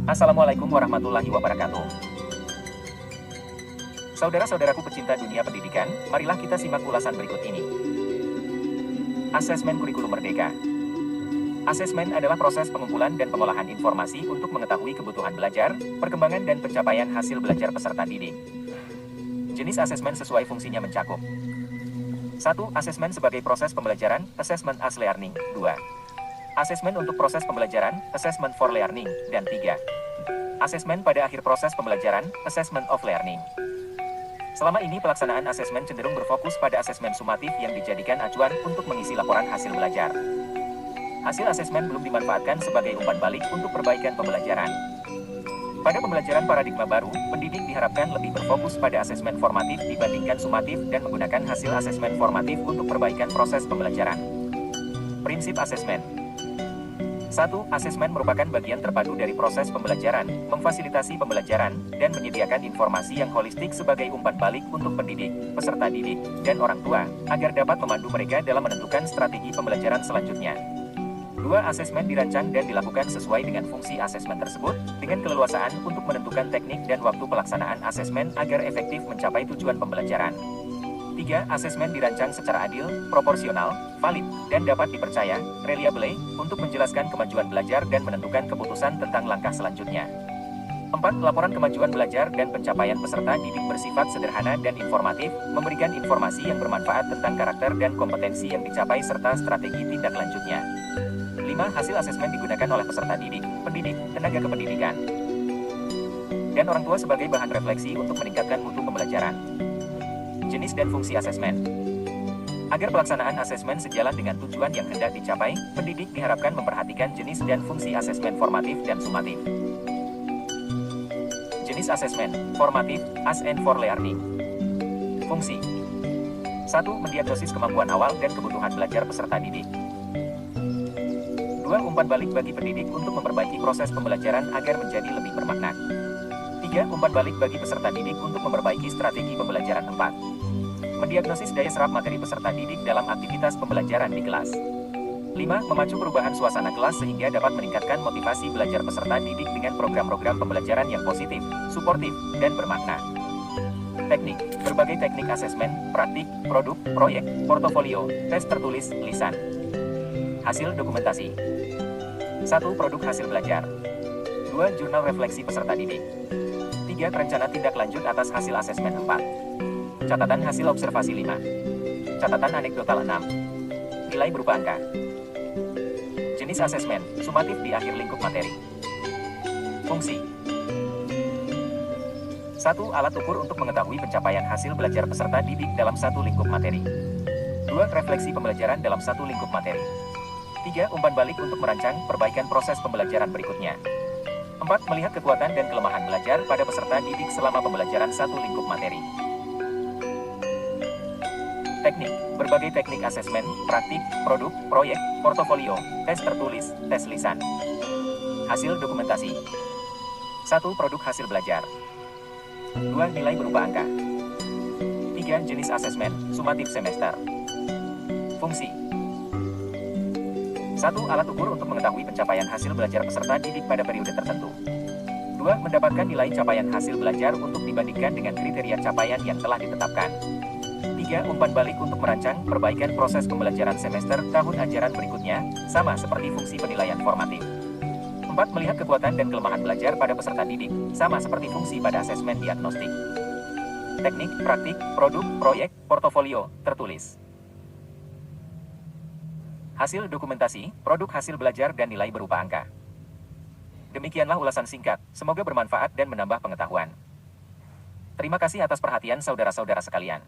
Assalamualaikum warahmatullahi wabarakatuh. Saudara-saudaraku pecinta dunia pendidikan, marilah kita simak ulasan berikut ini. Asesmen Kurikulum Merdeka. Asesmen adalah proses pengumpulan dan pengolahan informasi untuk mengetahui kebutuhan belajar, perkembangan dan pencapaian hasil belajar peserta didik. Jenis asesmen sesuai fungsinya mencakup 1. Asesmen sebagai proses pembelajaran, assessment as learning. 2. Asesmen untuk proses pembelajaran, assessment for learning. Dan 3. Asesmen pada akhir proses pembelajaran, assessment of learning. Selama ini pelaksanaan asesmen cenderung berfokus pada asesmen sumatif yang dijadikan acuan untuk mengisi laporan hasil belajar. Hasil asesmen belum dimanfaatkan sebagai umpan balik untuk perbaikan pembelajaran. Pada pembelajaran paradigma baru, pendidik diharapkan lebih berfokus pada asesmen formatif dibandingkan sumatif dan menggunakan hasil asesmen formatif untuk perbaikan proses pembelajaran. Prinsip asesmen. 1. Asesmen merupakan bagian terpadu dari proses pembelajaran, memfasilitasi pembelajaran, dan menyediakan informasi yang holistik sebagai umpan balik untuk pendidik, peserta didik, dan orang tua, agar dapat memandu mereka dalam menentukan strategi pembelajaran selanjutnya. 2. Asesmen dirancang dan dilakukan sesuai dengan fungsi asesmen tersebut, dengan keleluasaan untuk menentukan teknik dan waktu pelaksanaan asesmen agar efektif mencapai tujuan pembelajaran. 3. Asesmen dirancang secara adil, proporsional, valid, dan dapat dipercaya, reliable, untuk menjelaskan kemajuan belajar dan menentukan keputusan tentang langkah selanjutnya. 4. Laporan kemajuan belajar dan pencapaian peserta didik bersifat sederhana dan informatif, memberikan informasi yang bermanfaat tentang karakter dan kompetensi yang dicapai serta strategi tindak lanjutnya. 5. Hasil asesmen digunakan oleh peserta didik, pendidik, tenaga kependidikan, dan orang tua sebagai bahan refleksi untuk meningkatkan mutu pembelajaran. Jenis dan fungsi asesmen. Agar pelaksanaan asesmen sejalan dengan tujuan yang hendak dicapai, pendidik diharapkan memperhatikan jenis dan fungsi asesmen formatif dan sumatif. Jenis asesmen formatif, as and for learning. Fungsi 1. Mendiagnosis kemampuan awal dan kebutuhan belajar peserta didik. 2. Umpan balik bagi pendidik untuk memperbaiki proses pembelajaran agar menjadi lebih bermakna. 3. Umpan balik bagi peserta didik untuk memperbaiki strategi pembelajaran. 4. Mendiagnosis daya serap materi peserta didik dalam aktivitas pembelajaran di kelas. 5. Memacu perubahan suasana kelas sehingga dapat meningkatkan motivasi belajar peserta didik dengan program-program pembelajaran yang positif, suportif, dan bermakna. Teknik. Berbagai teknik asesmen, praktik, produk, proyek, portofolio, tes tertulis, lisan. Hasil dokumentasi. 1. Produk hasil belajar. 2. Jurnal refleksi peserta didik. 3. Rencana tindak lanjut atas hasil asesmen. 4. Catatan hasil observasi. 5. Catatan anekdotal. 6. Nilai berupa angka. Jenis asesmen, sumatif di akhir lingkup materi. Fungsi 1. Alat ukur untuk mengetahui pencapaian hasil belajar peserta didik dalam satu lingkup materi. 2. Refleksi pembelajaran dalam satu lingkup materi. 3. Umpan balik untuk merancang perbaikan proses pembelajaran berikutnya. 4. Melihat kekuatan dan kelemahan belajar pada peserta didik selama pembelajaran satu lingkup materi. Teknik. Berbagai teknik asesmen, praktik, produk, proyek, portofolio, tes tertulis, tes lisan. Hasil dokumentasi. 1. Produk hasil belajar. 2. Nilai berupa angka. 3. Jenis asesmen, sumatif semester. Fungsi 1. Alat ukur untuk mengetahui pencapaian hasil belajar peserta didik pada periode tertentu. 2. Mendapatkan nilai capaian hasil belajar untuk dibandingkan dengan kriteria capaian yang telah ditetapkan. 3. Umpan balik untuk merancang perbaikan proses pembelajaran semester tahun ajaran berikutnya, sama seperti fungsi penilaian formatif. 4. Melihat kekuatan dan kelemahan belajar pada peserta didik, sama seperti fungsi pada asesmen diagnostik. Teknik, praktik, produk, proyek, portofolio, tertulis. Hasil dokumentasi, produk hasil belajar dan nilai berupa angka. Demikianlah ulasan singkat, semoga bermanfaat dan menambah pengetahuan. Terima kasih atas perhatian saudara-saudara sekalian.